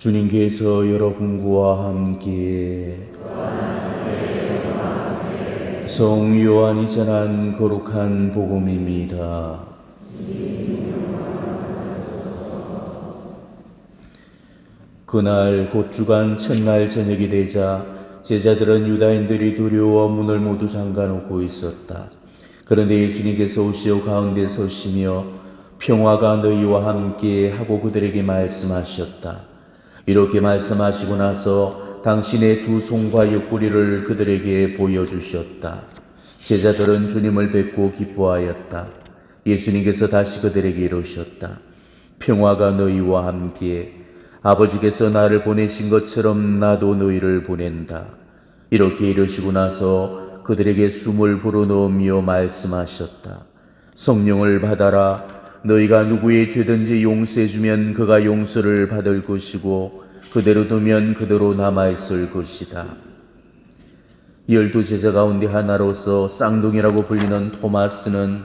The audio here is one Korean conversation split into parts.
주님께서 여러분과 함께 성 요한이 전한 거룩한 복음입니다. 그날 곧 주간 첫날 저녁이 되자 제자들은 유다인들이 두려워 문을 모두 잠가놓고 있었다. 그런데 예수님께서 오시어 가운데 서시며 평화가 너희와 함께 하고 그들에게 말씀하셨다. 이렇게 말씀하시고 나서 당신의 두 손과 옆구리를 그들에게 보여주셨다. 제자들은 주님을 뵙고 기뻐하였다. 예수님께서 다시 그들에게 이르셨다. 평화가 너희와 함께, 아버지께서 나를 보내신 것처럼 나도 너희를 보낸다. 이렇게 이르시고 나서 그들에게 숨을 불어넣으며 말씀하셨다. 성령을 받아라. 너희가 누구의 죄든지 용서해주면 그가 용서를 받을 것이고 그대로 두면 그대로 남아있을 것이다. 12제자 가운데 하나로서 쌍둥이라고 불리는 토마스는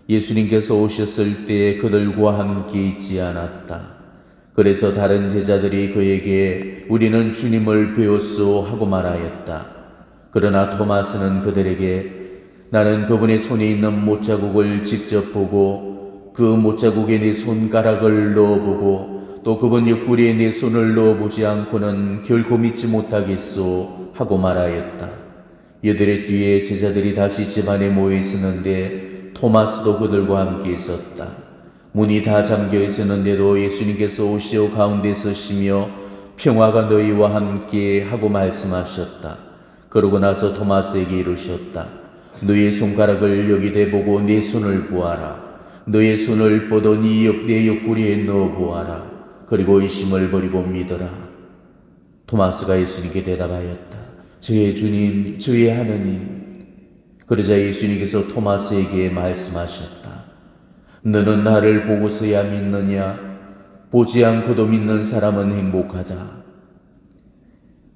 예수님께서 오셨을 때 그들과 함께 있지 않았다. 그래서 다른 제자들이 그에게 우리는 주님을 배웠소 하고 말하였다. 그러나 토마스는 그들에게 나는 그분의 손에 있는 못자국을 직접 보고 그 못자국에 내 손가락을 넣어보고 또 그분 옆구리에 내 손을 넣어보지 않고는 결코 믿지 못하겠소 하고 말하였다. 여드레 뒤에 제자들이 다시 집안에 모여 있었는데 토마스도 그들과 함께 있었다. 문이 다 잠겨 있었는데도 예수님께서 오시어 가운데 서시며 평화가 너희와 함께 하고 말씀하셨다. 그러고 나서 토마스에게 이르셨다. 너의 손가락을 여기 대보고 내 손을 보아라. 너의 손을 뻗어 내 옆구리에 넣어 보아라. 그리고 의심을 버리고 믿어라. 토마스가 예수님께 대답하였다. 저의 주님, 저의 하느님. 그러자 예수님께서 토마스에게 말씀하셨다. 너는 나를 보고서야 믿느냐? 보지 않고도 믿는 사람은 행복하다.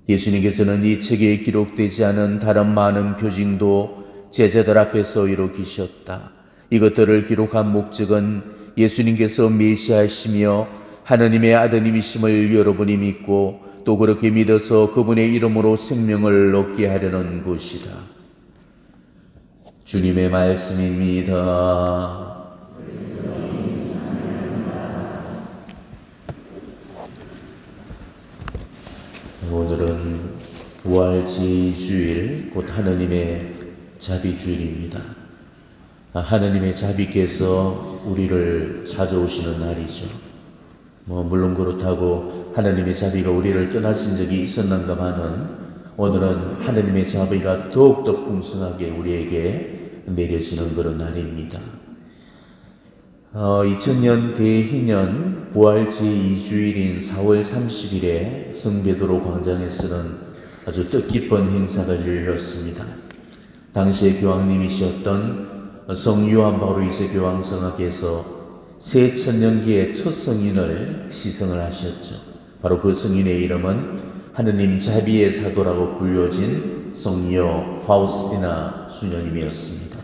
예수님께서는 이 책에 기록되지 않은 다른 많은 표징도 제자들 앞에서 이루기셨다. 이것들을 기록한 목적은 예수님께서 메시아이시며 하느님의 아드님이심을 여러분이 믿고 또 그렇게 믿어서 그분의 이름으로 생명을 얻게 하려는 것이다. 주님의 말씀입니다. 오늘은 부활제주일, 곧 하느님의 자비주일입니다. 하느님의 자비께서 우리를 찾아오시는 날이죠. 물론 그렇다고 하느님의 자비가 우리를 떠나신 적이 있었는가마는 오늘은 하느님의 자비가 더욱더 풍성하게 우리에게 내려지는 그런 날입니다. 2000년 대희년 부활 제2주일인 4월 30일에 성베드로 광장에서는 아주 뜻깊은 행사가 열렸습니다. 당시의 교황님이셨던 성 요한 바오로 2세 교황성하께서 새 천년기의 첫 성인을 시성을 하셨죠. 바로 그 성인의 이름은 하느님 자비의 사도라고 불려진 성녀 파우스티나 수녀님이었습니다.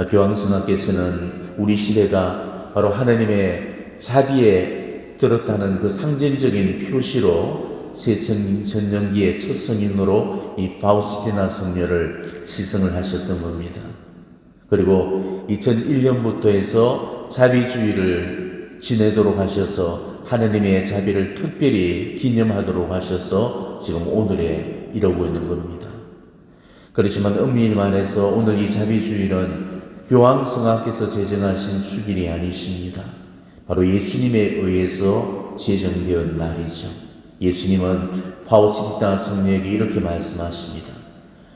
교황성하께서는 우리 시대가 바로 하느님의 자비에 들었다는 그 상징적인 표시로 새 천년기의 첫 성인으로 이 파우스티나 성녀를 시성을 하셨던 겁니다. 그리고 2001년부터 해서 자비주의를 지내도록 하셔서 하느님의 자비를 특별히 기념하도록 하셔서 지금 오늘에 이러고 있는 겁니다. 그렇지만 엄밀히 말해서 오늘 이 자비주일은 교황성하께서 제정하신 축일이 아니십니다. 바로 예수님에 의해서 제정되었 날이죠. 예수님은 파우스티나 성녀에게 이렇게 말씀하십니다.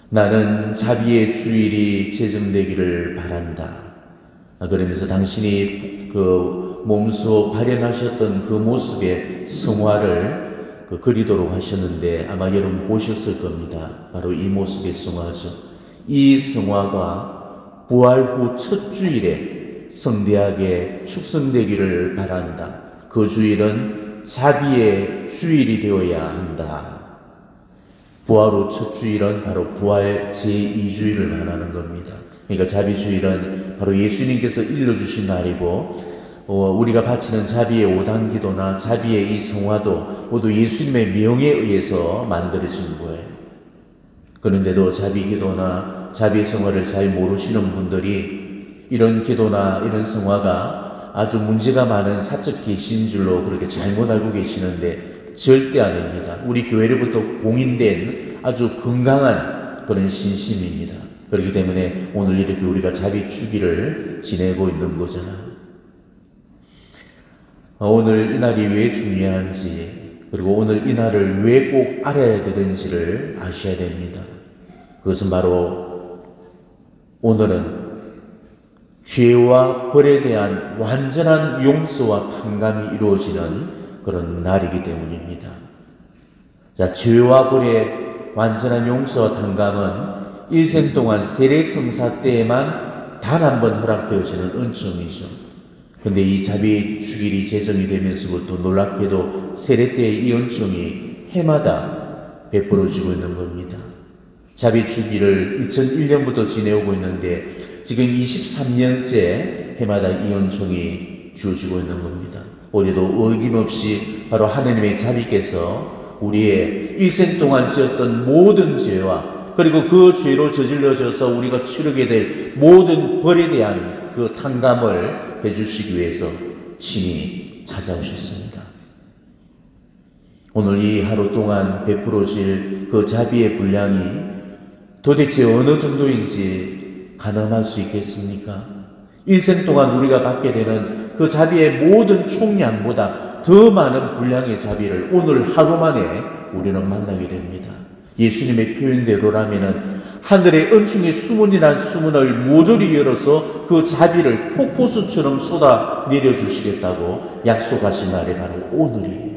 나는 자비의 주일이 제정되기를 바란다. 그러면서 당신이 그 몸소 발현하셨던 그 모습의 성화를 그리도록 하셨는데 아마 여러분 보셨을 겁니다. 바로 이 모습의 성화죠. 이 성화가 부활 후 첫 주일에 성대하게 축성되기를 바란다. 그 주일은 자비의 주일이 되어야 한다. 부활 후 첫 주일은 바로 부활 제2주일을 말하는 겁니다. 그러니까 자비주일은 바로 예수님께서 일러주신 날이고 우리가 바치는 자비의 5단 기도나 자비의 이 성화도 모두 예수님의 명에 의해서 만들어진 거예요. 그런데도 자비 기도나 자비 성화를 잘 모르시는 분들이 이런 기도나 이런 성화가 아주 문제가 많은 사적 계시인 줄로 그렇게 잘못 알고 계시는데 절대 아닙니다. 우리 교회로부터 공인된 아주 건강한 그런 신심입니다. 그렇기 때문에 오늘 이렇게 우리가 자비 주기를 지내고 있는 거잖아요. 오늘 이 날이 왜 중요한지, 그리고 오늘 이 날을 왜 꼭 알아야 되는지를 아셔야 됩니다. 그것은 바로 오늘은 죄와 벌에 대한 완전한 용서와 판감이 이루어지는 그런 날이기 때문입니다. 자, 죄와 벌의 완전한 용서와 판감은 일생 동안 세례성사 때에만 단 한 번 허락되어지는 은총이죠. 근데 이 자비 주길이 제정이 되면서부터 놀랍게도 세례 때의 이 은총이 해마다 베풀어지고 있는 겁니다. 자비 주기를 2001년부터 지내오고 있는데 지금 23년째 해마다 이 은총이 주어지고 있는 겁니다. 올해도 어김없이 바로 하느님의 자비께서 우리의 일생 동안 지었던 모든 죄와 그리고 그 죄로 저질러져서 우리가 치르게 될 모든 벌에 대한 그 탕감을 해주시기 위해서 친히 찾아오셨습니다. 오늘 이 하루 동안 베풀어질 그 자비의 분량이 도대체 어느 정도인지 가늠할 수 있겠습니까? 일생 동안 우리가 받게 되는 그 자비의 모든 총량보다 더 많은 분량의 자비를 오늘 하루 만에 우리는 만나게 됩니다. 예수님의 표현대로라면은 하늘의 은총의 수문이란 수문을 모조리 열어서 그 자비를 폭포수처럼 쏟아 내려주시겠다고 약속하신 날이 바로 오늘이에요.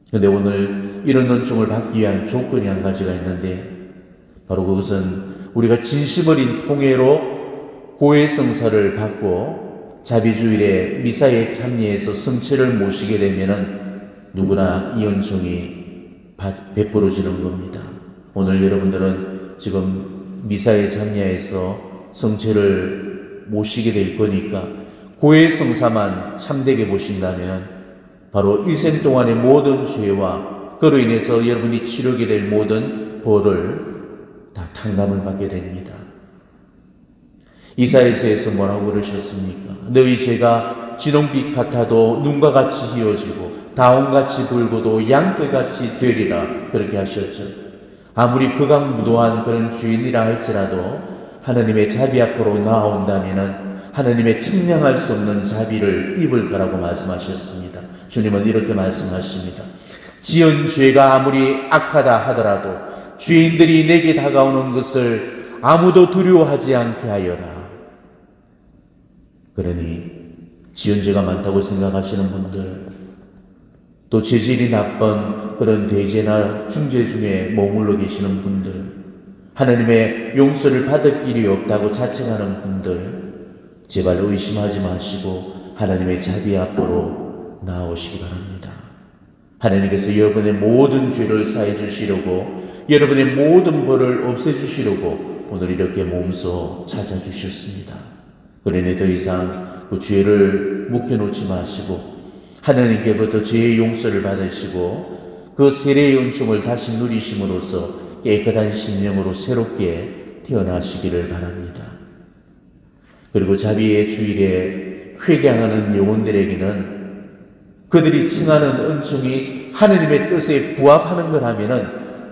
그런데 오늘 이런 은총을 받기 위한 조건이 한 가지가 있는데 바로 그것은 우리가 진심 어린 통회로 고해성사를 받고 자비주일에 미사에 참여해서 성체를 모시게 되면은 누구나 이 은총이 베풀어지는 겁니다. 오늘 여러분들은 지금 미사에 참여해서 성체를 모시게 될 거니까 고해성사만 참되게 보신다면 바로 일생 동안의 모든 죄와 그로 인해서 여러분이 치르게 될 모든 벌을 다 탕감을 받게 됩니다. 이사야서에서 뭐라고 그러셨습니까? 너희 죄가 진홍빛 같아도 눈과 같이 희어지고 다홍같이 붉어도 양털같이 되리라 그렇게 하셨죠. 아무리 극악무도한 그런 주인이라 할지라도 하나님의 자비 앞으로 나아온다면 하나님의 측량할 수 없는 자비를 입을 거라고 말씀하셨습니다. 주님은 이렇게 말씀하십니다. 지은 죄가 아무리 악하다 하더라도 죄인들이 내게 다가오는 것을 아무도 두려워하지 않게 하여라. 그러니 지은 죄가 많다고 생각하시는 분들, 또 죄질이 나쁜 그런 대제나 중죄 중에 머물러 계시는 분들, 하나님의 용서를 받을 길이 없다고 자책하는 분들, 제발 의심하지 마시고 하나님의 자비 앞으로 나오시기 바랍니다. 하나님께서 여러분의 모든 죄를 사해 주시려고, 여러분의 모든 벌을 없애주시려고 오늘 이렇게 몸소 찾아주셨습니다. 그러니 더 이상 그 죄를 묵혀놓지 마시고 하나님께부터 죄의 용서를 받으시고 그 세례의 은총을 다시 누리심으로써 깨끗한 심령으로 새롭게 태어나시기를 바랍니다. 그리고 자비의 주일에 회개하는 영혼들에게는 그들이 칭하는 은총이 하나님의 뜻에 부합하는 거라면은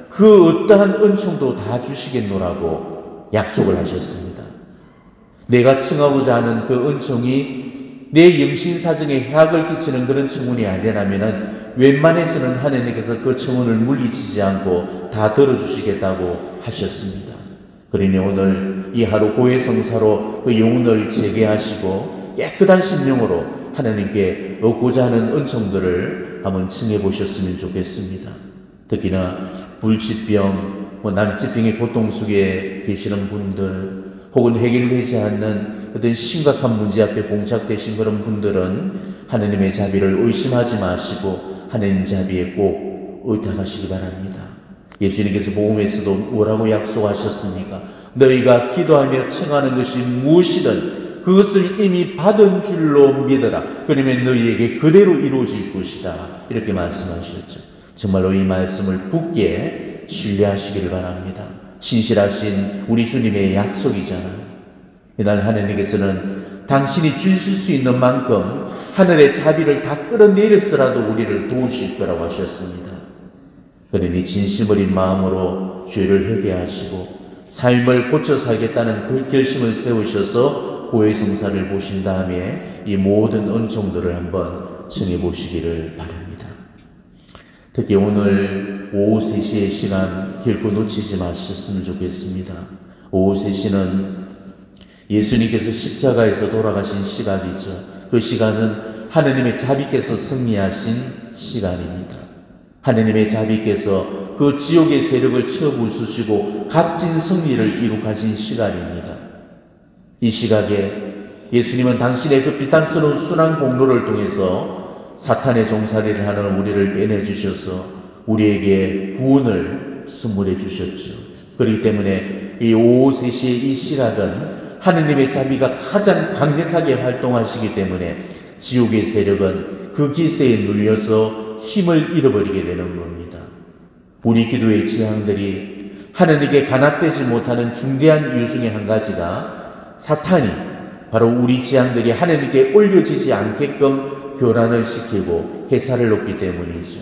그 어떠한 은총도 다 주시겠노라고 약속을 하셨습니다. 내가 칭하고자 하는 그 은총이 내 영신사정에 해악을 끼치는 그런 청문이 아니라면은 웬만해서는 하나님께서 그 청문을 물리치지 않고 다 들어주시겠다고 하셨습니다. 그러니 오늘 이 하루 고해성사로 그 영혼을 재개하시고 깨끗한 심령으로 하나님께 얻고자 하는 은총들을 한번 칭해 보셨으면 좋겠습니다. 특히나 불치병, 난치병의 고통 속에 계시는 분들, 혹은 해결되지 않는 어떤 심각한 문제 앞에 봉착되신 그런 분들은 하나님의 자비를 의심하지 마시고 하나님 자비에 꼭 의탁하시기 바랍니다. 예수님께서 복음에서도 뭐라고 약속하셨습니까? 너희가 기도하며 청하는 것이 무엇이든 그것을 이미 받은 줄로 믿어라. 그러면 너희에게 그대로 이루어질 것이다. 이렇게 말씀하셨죠. 정말로 이 말씀을 굳게 신뢰하시기를 바랍니다. 신실하신 우리 주님의 약속이잖아요. 이날 하나님께서는 당신이 주실 수 있는 만큼 하늘의 자비를 다 끌어내렸으라도 우리를 도우실 거라고 하셨습니다. 그러니 진심 어린 마음으로 죄를 회개하시고 삶을 고쳐 살겠다는 그 결심을 세우셔서 고해성사를 보신 다음에 이 모든 은총들을 한번 청해 보시기를 바랍니다. 특히 오늘 오후 3시의 시간 결코 놓치지 마셨으면 좋겠습니다. 오후 3시는 예수님께서 십자가에서 돌아가신 시간이죠. 그 시간은 하느님의 자비께서 승리하신 시간입니다. 하느님의 자비께서 그 지옥의 세력을 쳐 부수시고 값진 승리를 이룩하신 시간입니다. 이 시각에 예수님은 당신의 그 비탄스러운 순환 공로를 통해서 사탄의 종살이를 하는 우리를 빼내주셔서 우리에게 구원을 선물해 주셨죠. 그렇기 때문에 이 오후 3시의 이 시각은 하느님의 자비가 가장 강력하게 활동하시기 때문에 지옥의 세력은 그 기세에 눌려서 힘을 잃어버리게 되는 겁니다. 우리 기도의 재앙들이 하느님께 간합되지 못하는 중대한 이유 중에 한 가지가 사탄이 바로 우리 재앙들이 하느님께 올려지지 않게끔 교란을 시키고 해살을 놓기 때문이죠.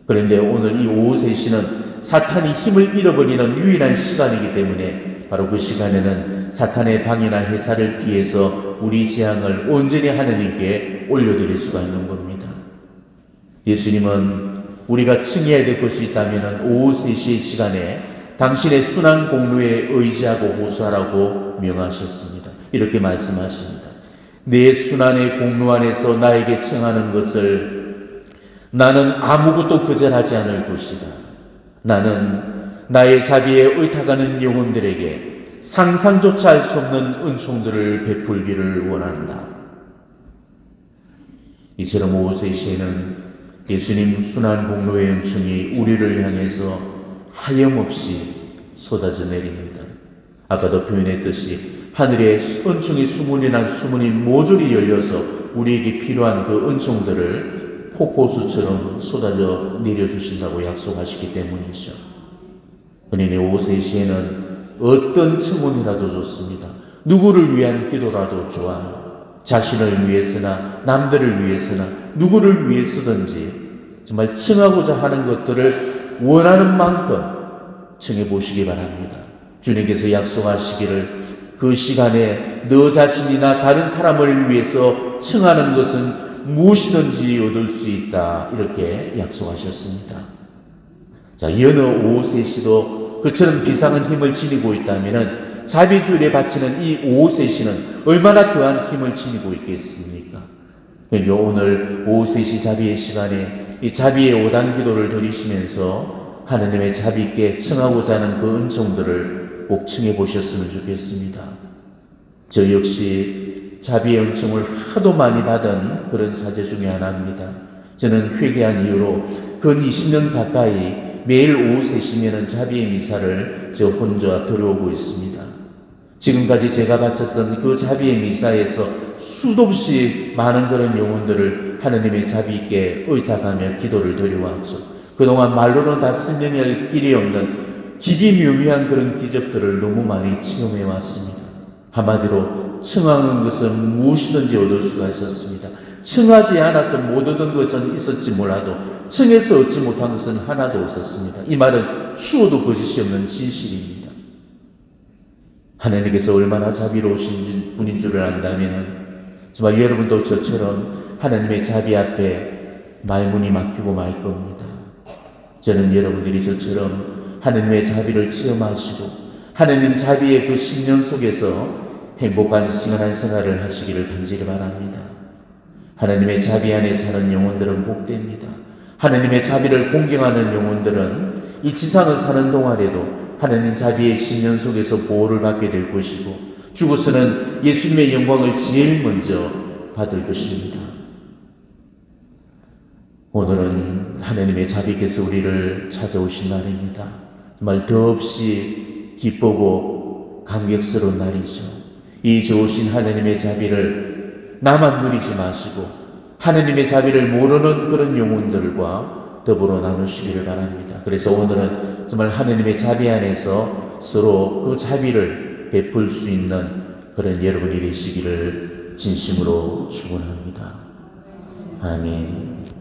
그런데 오늘 이 오후 3시는 사탄이 힘을 잃어버리는 유일한 시간이기 때문에 바로 그 시간에는 사탄의 방해나 해살을 피해서 우리 재앙을 온전히 하느님께 올려드릴 수가 있는 겁니다. 예수님은 우리가 칭해야 될 것이 있다면 오후 3시의 시간에 당신의 순환 공로에 의지하고 호소하라고 명하셨습니다. 이렇게 말씀하십니다. 내 순환의 공로 안에서 나에게 청하는 것을 나는 아무것도 거절하지 않을 것이다. 나는 나의 자비에 의탁하는 영혼들에게 상상조차 할 수 없는 은총들을 베풀기를 원한다. 이처럼 오후 3시에는 예수님 순환 공로의 은총이 우리를 향해서 하염없이 쏟아져 내립니다. 아까도 표현했듯이 하늘의 은총이 수문이란 수문이 모조리 열려서 우리에게 필요한 그 은총들을 폭포수처럼 쏟아져 내려주신다고 약속하시기 때문이죠. 그러니 오후 3시에는 어떤 청혼이라도 좋습니다. 누구를 위한 기도라도 좋아요. 자신을 위해서나 남들을 위해서나 누구를 위해서든지 정말 청하고자 하는 것들을 원하는 만큼 청해 보시기 바랍니다. 주님께서 약속하시기를 그 시간에 너 자신이나 다른 사람을 위해서 청하는 것은 무엇이든지 얻을 수 있다. 이렇게 약속하셨습니다. 자, 여느 오후 3시도 그처럼 비상한 힘을 지니고 있다면 자비주일에 바치는 이 오후 3시는 얼마나 더한 힘을 지니고 있겠습니까? 그러니까 오늘 오후 3시 자비의 시간에 이 자비의 5단 기도를 드리시면서 하느님의 자비께 청하고자 하는 그 은총들을 꼭 청해 보셨으면 좋겠습니다. 저 역시 자비의 은총을 하도 많이 받은 그런 사제 중에 하나입니다. 저는 회개한 이후로 근 20년 가까이 매일 오후 3시면은 자비의 미사를 저 혼자 들어오고 있습니다. 지금까지 제가 바쳤던 그 자비의 미사에서 수도 없이 많은 그런 영혼들을 하느님의 자비 있게 의탁하며 기도를 드려왔죠. 그동안 말로는 다 설명할 길이 없는 기기묘미한 그런 기적들을 너무 많이 체험해 왔습니다. 한마디로 청하는 것은 무엇이든지 얻을 수가 있었습니다. 청하지 않아서 못 얻은 것은 있었지 몰라도 청해서 얻지 못한 것은 하나도 없었습니다. 이 말은 추호도 거짓이 없는 진실입니다. 하나님께서 얼마나 자비로우신 분인 줄을 안다면 정말 여러분도 저처럼 하나님의 자비 앞에 말문이 막히고 말 겁니다. 저는 여러분들이 저처럼 하나님의 자비를 체험하시고 하나님 자비의 그 10년 속에서 행복한 시원한 생활을 하시기를 간절히 바랍니다. 하나님의 자비 안에 사는 영혼들은 복됩니다. 하나님의 자비를 공경하는 영혼들은 이 지상을 사는 동안에도 하나님 자비의 10년 속에서 보호를 받게 될 것이고 죽어서는 예수님의 영광을 제일 먼저 받을 것입니다. 오늘은 하나님의 자비께서 우리를 찾아오신 날입니다. 정말 더없이 기쁘고 감격스러운 날이죠. 이 좋으신 하나님의 자비를 나만 누리지 마시고 하나님의 자비를 모르는 그런 영혼들과 더불어 나누시기를 바랍니다. 그래서 오늘은 정말 하나님의 자비 안에서 서로 그 자비를 베풀 수 있는 그런 여러분이 되시기를 진심으로 축원합니다. 아멘.